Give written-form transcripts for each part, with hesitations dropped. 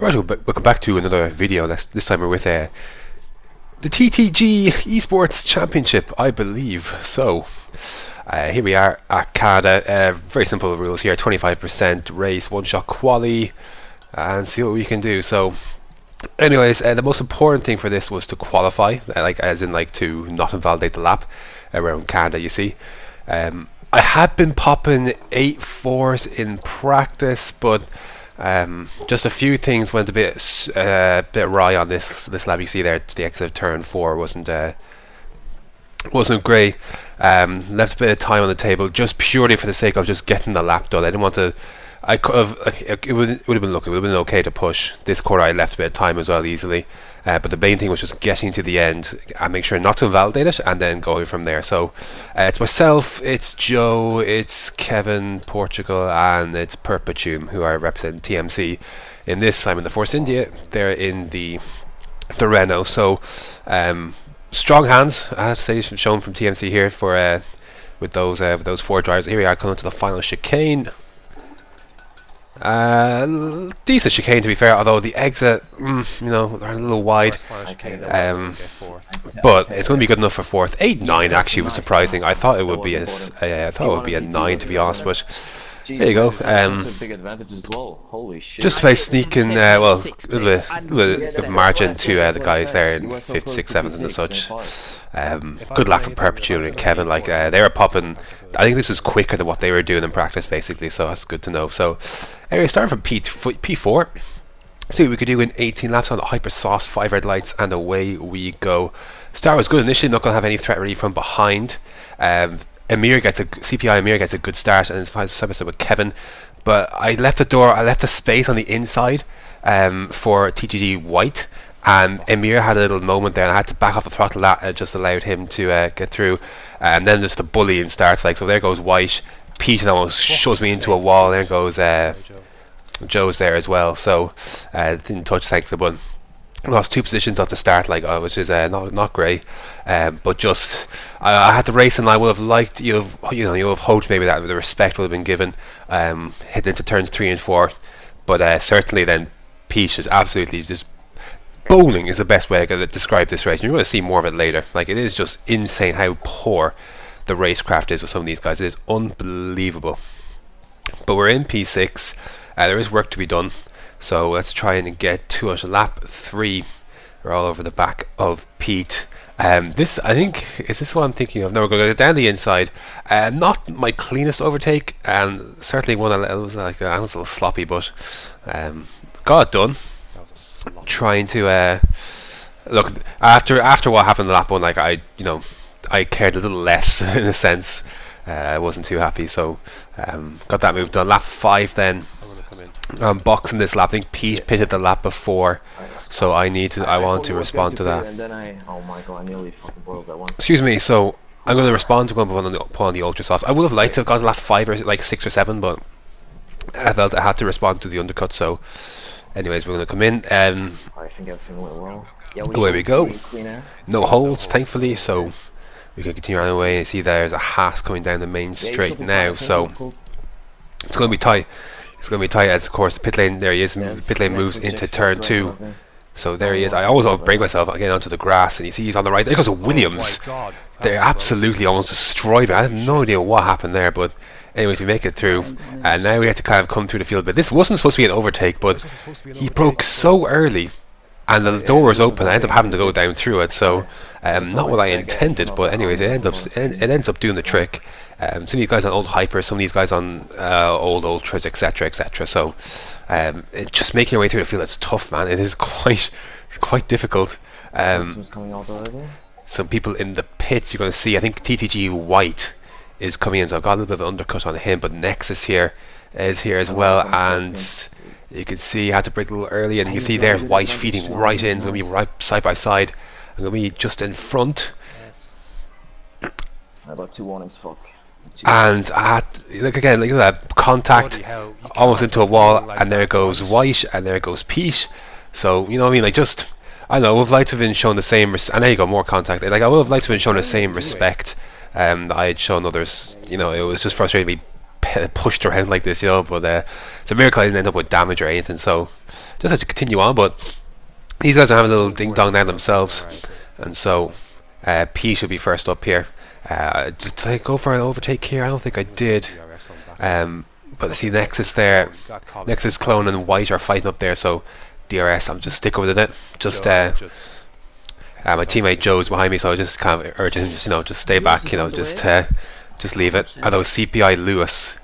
Alright, welcome back to another video. This time we're with the TTG eSports Championship, I believe. So, here we are at Canada. Very simple rules here: 25% race, one-shot quali, and see what we can do. So, anyways, the most important thing for this was to qualify, as in to not invalidate the lap around Canada. You see, I had been popping 8-4s in practice, but just a few things went a bit awry on this lap. You see there, the exit of turn 4 wasn't great. Left a bit of time on the table just purely for the sake of just getting the lap done. I didn't want to. I could have. It would have been look. It would have been okay to push this corner. I left a bit of time as well easily. But the main thing was just getting to the end and make sure not to invalidate it, and then going from there. So it's myself, it's Joe, it's Kevin, Portugal, and it's Perpetuum, who are representing TMC in this. I'm in the Force India. They're in the Renault. So strong hands, I have to say, shown from TMC here for with those 4 drivers. Here we are coming to the final chicane. Decent chicane, to be fair, although the exit, they're a little wide. But it's going to be good enough for 4th. 8-9 actually was surprising. I thought it would be a 9, to be honest, but there you go. Just to play sneaking, a little bit of margin to the guys there in 5th, 6th, 7th and such. Good luck for Perpetuity and Kevin. They were popping. I think this is quicker than what they were doing in practice, basically. So that's good to know. So anyway, starting from P4. See what we could do in 18 laps on the hyper sauce, 5 red lights, and away we go. Start was good initially. Not going to have any threat really from behind. CPI Amir gets a good start, and it's 5% with Kevin. But I left the space on the inside for TTG White. And Emir had a little moment there, and I had to back off the throttle. That just allowed him to get through. And then just the bullying starts. So there goes White. Pete almost shoves me into a wall. There goes Joe's there as well. So didn't touch, thankfully, but lost 2 positions off the start, which is not great. But just I had the race, and I would have liked you have hoped maybe that the respect would have been given heading into turns 3 and 4. But certainly then Pete is absolutely just. Bowling is the best way I could describe this race, and you're going to see more of it later. It is just insane how poor the racecraft is with some of these guys. It is unbelievable. But we're in P6. There is work to be done, so let's try and get to it. Lap 3. We're all over the back of Pete. This, I think, is this what I'm thinking of? No, we're going to go down the inside. Not my cleanest overtake, and certainly one that was a little sloppy, but got it done. Trying to look after what happened in lap 1, I cared a little less in a sense. I wasn't too happy, so got that move done. Lap 5 then. I'm boxing this lap. I think Pete pitted the lap before, so I want to respond to that. Oh my god, I nearly fucking boiled that one. Excuse me. So I'm going to respond to one on the ultra sauce. I would have liked to have gone lap 5 or 6 or 7, but I felt I had to respond to the undercut. So. Anyways, we're going to come in. I think everything went well. Yeah, away we go. No holds, thankfully, so we can continue on the way. And see, there's a Haas coming down the main straight now, so it's going to be tight. It's going to be tight as, of course, the pit lane. There he is. The pit lane moves into turn 2. So there he is. I always break myself again onto the grass, and you see he's on the right. There goes a Williams. They absolutely almost destroyed me. I have no idea what happened there, but. Anyways, we make it through, and now we have to kind of come through the field. But this wasn't supposed to be an overtake, but he broke so early, and the door was open. I ended up having to go down through it, so not what I intended. But anyways, it ends up doing the trick. Some of these guys on old hyper, some of these guys on old ultras, etc., etc. So just making your way through the field, it's tough, man. It is quite difficult. Some people in the pits you're going to see. I think TTG White is coming in, so I've got a little bit of undercut on him, but Nexus is here as well, and you can see I had to break a little early, and you can see there's White feeding right in. It's going to be right side by side. I'm going to be just in front. I got 2 warnings, fuck. And I had look at that contact almost into a wall, and there goes White, and there goes Pete. So you know what I mean, I don't know, I would have liked to have been shown the same and there you go, more contact. I would have liked to have been shown the same respect that I had shown others. It was just frustrating me get pushed around like this, you know. But it's a miracle I didn't end up with damage or anything. So just have to continue on. But these guys are having a little ding dong now themselves, and so P should be first up here. Did I go for an overtake here? I don't think I did. But I see Nexus there. Nexus, Clone, and White are fighting up there. So DRS, I'm just sticking with it. Just my teammate Joe's behind me, so I just kind of urge him, just stay back, just leave it. Although CPI Lewis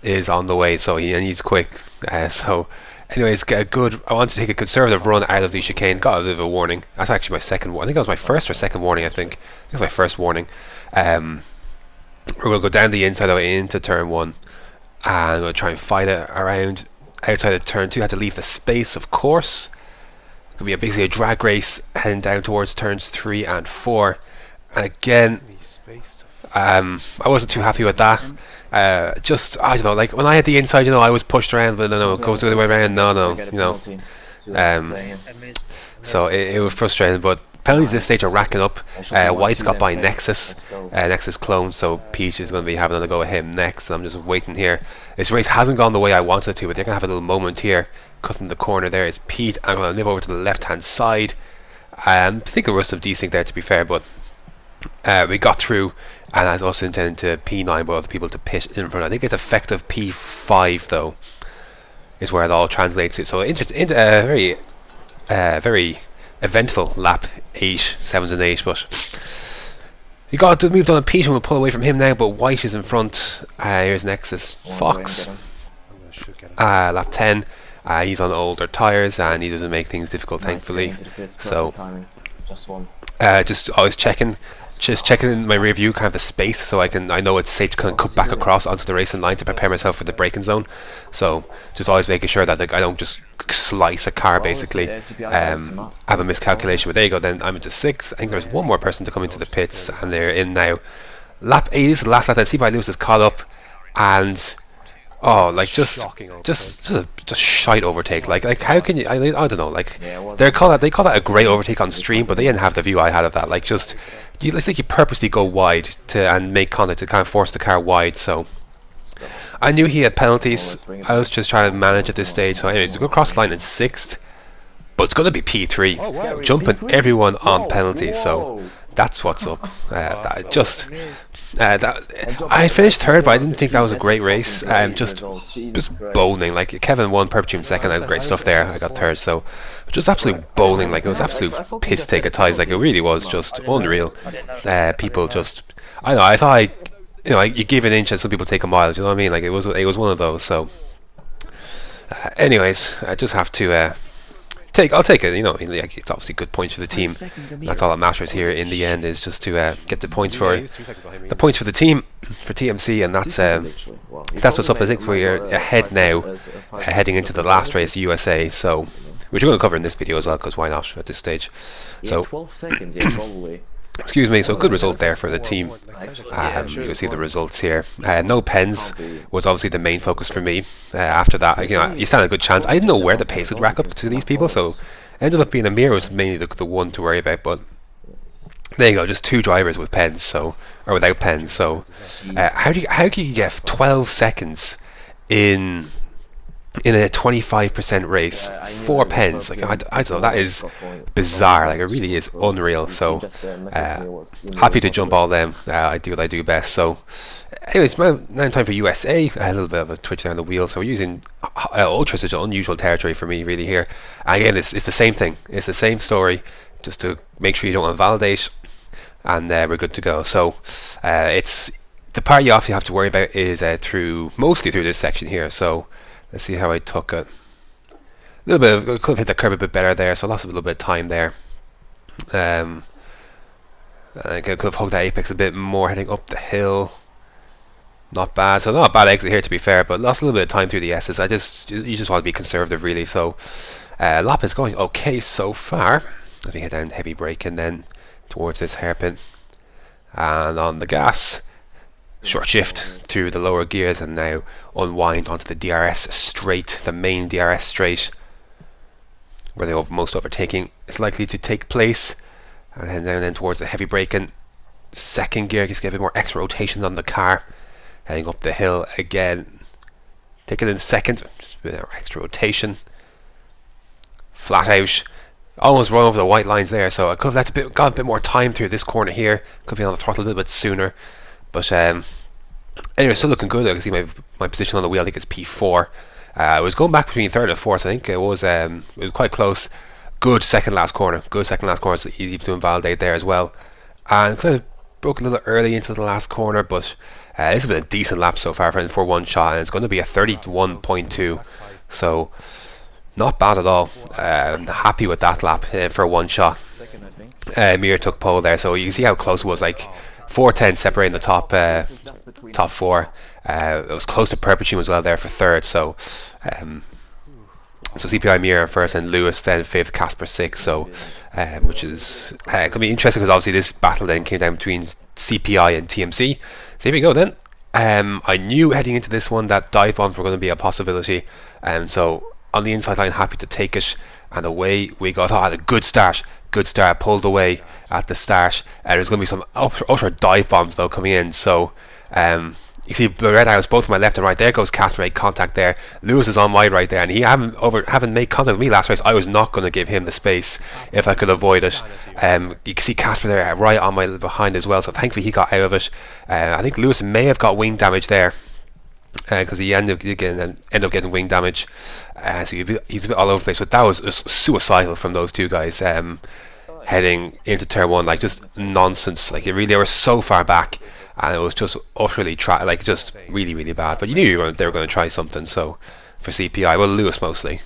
is on the way, so he's quick. So, anyways, I want to take a conservative run out of the chicane. Got a bit of a warning. That's actually my second. I think that was my first or second warning. I think it was my first warning. We're going to go down the inside of it into turn 1, and I'm going to try and fight it around outside of turn 2. I had to leave the space, of course. Could be basically a drag race heading down towards turns 3 and 4. And again, I wasn't too happy with that. I don't know, like when I had the inside, I was pushed around, but no, it goes the other way around. No. So it was frustrating, but penalties this stage are racking up. White's got by Nexus, Nexus Clone, so Peach is going to be having another go at him next. And I'm just waiting here. This race hasn't gone the way I wanted it to, but they're going to have a little moment here. Cutting the corner there is Pete. I'm going to nip over to the left hand side. I think there was some desync there, to be fair, but we got through, and I was also intending to P9 by other people to pit in front. I think it's effective P5 though, is where it all translates to. So very eventful lap 8, 7s and 8, but you got to move on a Pete, and we'll pull away from him now. But White is in front. Here's Nexus Fox. Lap 10. He's on older tires, and he doesn't make things difficult, thankfully. So just always checking in my rear view, kind of the space, so I know it's safe to kind of cut back across onto the racing line to prepare myself for the braking zone. So just always making sure that I don't just slice a car, basically. I have a miscalculation, but there you go. Then I'm into 6. I think there's one more person to come into the pits, and they're in now. Lap 8 is the last lap. I see by Lewis is caught up, and just shite overtake. Like how can you? I don't know. Like they call that a great overtake on stream, but they didn't have the view I had of that. Like it's like you purposely go wide and make contact to kind of force the car wide. So I knew he had penalties. I was just trying to manage at this stage. So anyways, to go across the line in 6th, but it's going to be P3, jumping everyone on penalties. So that's what's up. I finished 3rd, but I didn't think that was a great race. Just bowling. Like Kevin won, Perpetuum 2nd. That was great stuff there. I got 3rd, so just absolute bowling. Like it was absolute piss take at times. Like it really was just unreal. People just, I thought you give an inch and some people take a mile. Do you know what I mean? Like it was one of those. So, anyways, I just have to. I'll take it. Like, it's obviously good points for the team. That's all that matters here in the end, is just to get the points for the team, for TMC, and that's what's up. I think we're ahead now, heading into the last race, USA. So, which we're going to cover in this video as well, because why not at this stage? So, 12 seconds, yeah, probably. Excuse me, so good result there for the team. You can see the results here. No pens was obviously the main focus for me. After that, you stand a good chance. I didn't know where the pace would rack up to these people, so ended up being Amir was mainly the one to worry about. But there you go, just 2 drivers with pens, or without pens. So how can you get 12 seconds in a 25% race, 4 pens? Like I don't know, that is bizarre. Like it really is unreal. So happy to jump all them. I do what I do best. So anyways, now time for USA. I had a little bit of a twitch down the wheel, so we're using Ultra, such an unusual territory for me really here. And again, it's the same thing, it's the same story, just to make sure you don't invalidate, and we're good to go. So it's the part you obviously have to worry about is mostly through this section here. So let's see how I took it. A little bit could have hit the curb a bit better there, so I lost a little bit of time there. I could have hugged that apex a bit more heading up the hill. Not bad. So not a bad exit here, to be fair, but lost a little bit of time through the S's. You just want to be conservative, really. So lap is going okay so far. Let me hit down heavy brake and then towards this hairpin, and on the gas. Short shift through the lower gears, and now unwind onto the DRS straight, the main DRS straight, where the most overtaking is likely to take place. And then towards the heavy braking, second gear, just get a bit more extra rotation on the car. heading up the hill again. Take it in second, just a bit of extra rotation. Flat out. Almost run over the white lines there, so I could have got a bit more time through this corner here. Could be on the throttle a little bit sooner. But anyway, still looking good. I can see my position on the wheel. I think it's P4. I was going back between third and fourth. I think it was quite close. Good second last corner. Good second last corner. So easy to invalidate there as well. And kind of broke a little early into the last corner, but this has been a decent lap so far for one shot, and it's going to be a 31.2. So not bad at all. Happy with that lap for one shot. Mir took pole there, so you can see how close it was. Like 4:10 separating the top four. It was close to Perpetuum as well there for third. So CPI Mir first, and Lewis then fifth, Casper sixth. So which is going to be interesting, because obviously this battle then came down between CPI and TMC. So here we go then. I knew heading into this one that dive bombs were going to be a possibility, and so on the inside line, happy to take it, and away we got. Had a good start, pulled away at the start. There's going to be some ultra dive bombs though coming in, so you see the red arrows both on my left and right. There goes Casper, made contact there. Lewis is on my right there, and he having made contact with me last race. I was not going to give him the space if I could avoid it. You can see Casper there right on my behind as well, so thankfully he got out of it. I think Lewis may have got wing damage there, because he ended up getting wing damage. So he's a bit all over the place, but that was suicidal from those two guys heading into turn one. Like, just nonsense. Like, they were so far back, and it was just utterly just really, really bad. But you knew they were going to try something. So for CPI, well, Lewis mostly.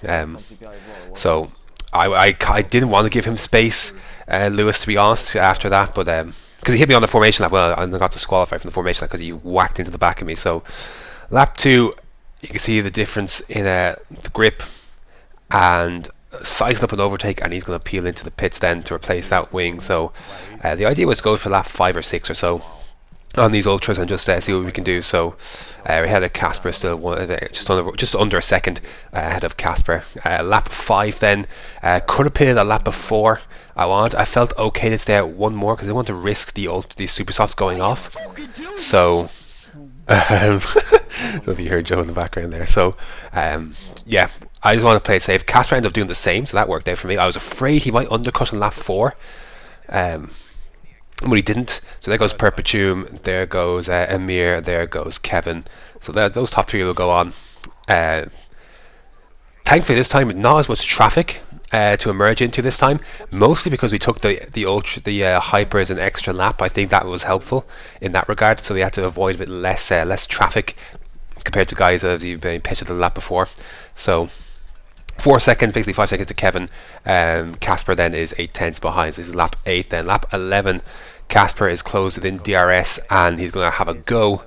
So I didn't want to give him space, Lewis, to be honest, after that, but because he hit me on the formation lap. Well, I got disqualified from the formation lap because he whacked into the back of me. So lap 2, you can see the difference in the grip, and sizing up an overtake, and he's going to peel into the pits then to replace that wing. So the idea was to go for lap 5 or 6 or so on these ultras and just see what we can do. So we had a Casper still just under a second ahead of Casper. Lap 5 then, could have pitted a lap before. I felt okay to stay out one more because I didn't want to risk these super softs going off. So if you heard Joe in the background there. So yeah, I just want to play it safe. Casper ended up doing the same, so that worked out for me. I was afraid he might undercut in lap 4, but he didn't. So there goes Perpetuum, there goes Amir, there goes Kevin. So those top 3 will go on. Thankfully this time not as much traffic to emerge into this time, mostly because we took the hypers an extra lap. I think that was helpful in that regard, so we had to avoid a bit less traffic compared to guys that have been pitched the lap before. So 4 seconds, basically 5 seconds to Kevin. Casper then is 8/10 behind, so this is lap 8. Then lap 11, Casper is closed within DRS, and he's going to have a go.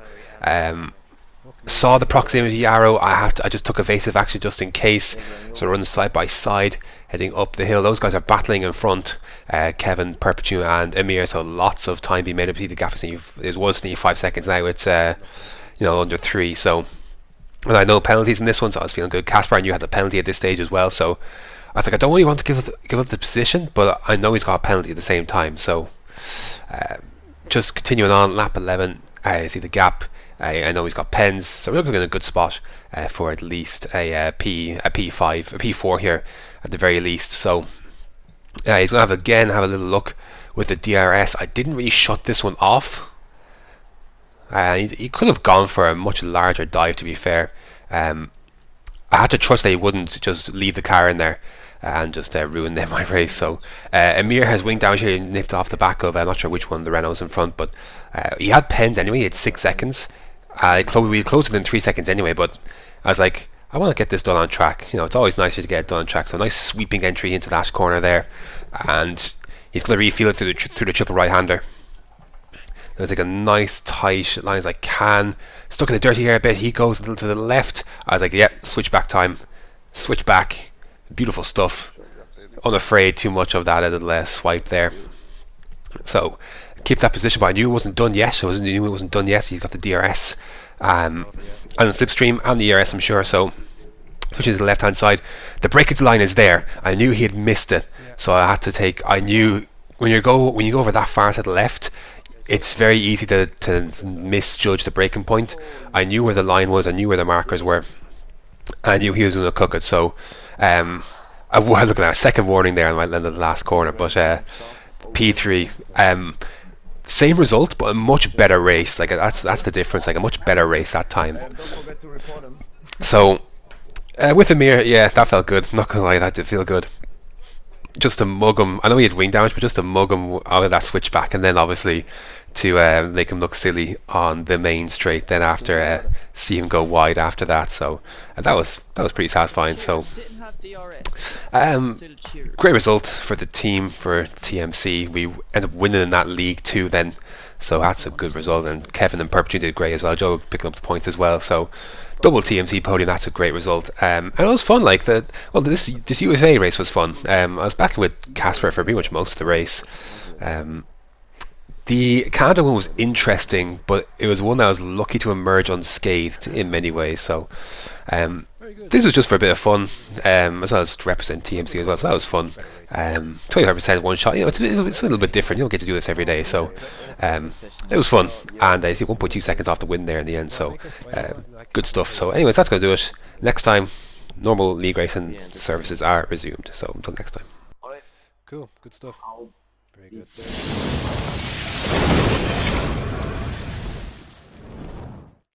Saw the proximity arrow. I just took evasive action just in case. So run side by side, heading up the hill. Those guys are battling in front. Kevin, Perpetuum, and Amir. So lots of time being made up. See, the gap was nearly 5 seconds now. It's under 3. So, and I know penalties in this one, so I was feeling good. Casper, I knew had the penalty at this stage as well. So I was like, I don't really want to give up the position, but I know he's got a penalty at the same time. So just continuing on, lap 11. I see the gap. I know he's got pens, so we're looking in a good spot for at least a P5, a P4 here at the very least. So he's going to have a little look with the DRS. I didn't really shut this one off. He could have gone for a much larger dive, to be fair. I had to trust that he wouldn't just leave the car in there and just ruin my race. So Amir has wing damage here, nipped off the back of, I'm not sure which one, the Renault's in front, but he had pens anyway. He had 6 seconds. We closed within 3 seconds anyway, but I was like, I want to get this done on track. It's always nicer to get it done on track. So nice sweeping entry into that corner there, and he's going to refuel it through the triple right-hander. There's like a nice tight line as I can. Stuck in the dirty air a bit. He goes a little to the left. I was like, yep, switch back time. Switch back. Beautiful stuff. Unafraid too much of that little swipe there. So keep that position, but I knew it wasn't done yet. He's got the DRS and the slipstream and the ERS, I'm sure. So switching to the left hand side. The breakage line is there. I knew he had missed it, so I had to take. I knew when you go over that far to the left, it's very easy to misjudge the breaking point. I knew where the line was, I knew where the markers were, I knew he was going to cook it. So I was looking at a second warning there in the last corner, but P3. Same result, but a much better race. Like that's the difference. Like a much better race that time. So with Amir, yeah, that felt good. I'm not gonna lie, that did feel good. Just to mug him. I know he had wing damage, but just to mug him out of that switchback, and then obviously to make him look silly on the main straight. Then after see him go wide after that. So that was pretty satisfying. So great result for the team, for TMC. We ended up winning in that league too. Then. So that's a good result, and Kevin and Perpetuity did great as well. Joe picking up the points as well. So double TMC podium, that's a great result. And it was fun. Like this USA race was fun. I was battling with Casper for pretty much most of the race. The Canada one was interesting, but it was one that I was lucky to emerge unscathed in many ways. So this was just for a bit of fun, as well as to represent TMC as well. So that was fun. 25% one shot. You know, it's a little bit different. You don't get to do this every day, so it was fun. And I see 1.2 seconds off the win there in the end. So good stuff. So, anyways, that's gonna do it. Next time, normal league racing services are resumed. So until next time. Cool. Good stuff. Very good.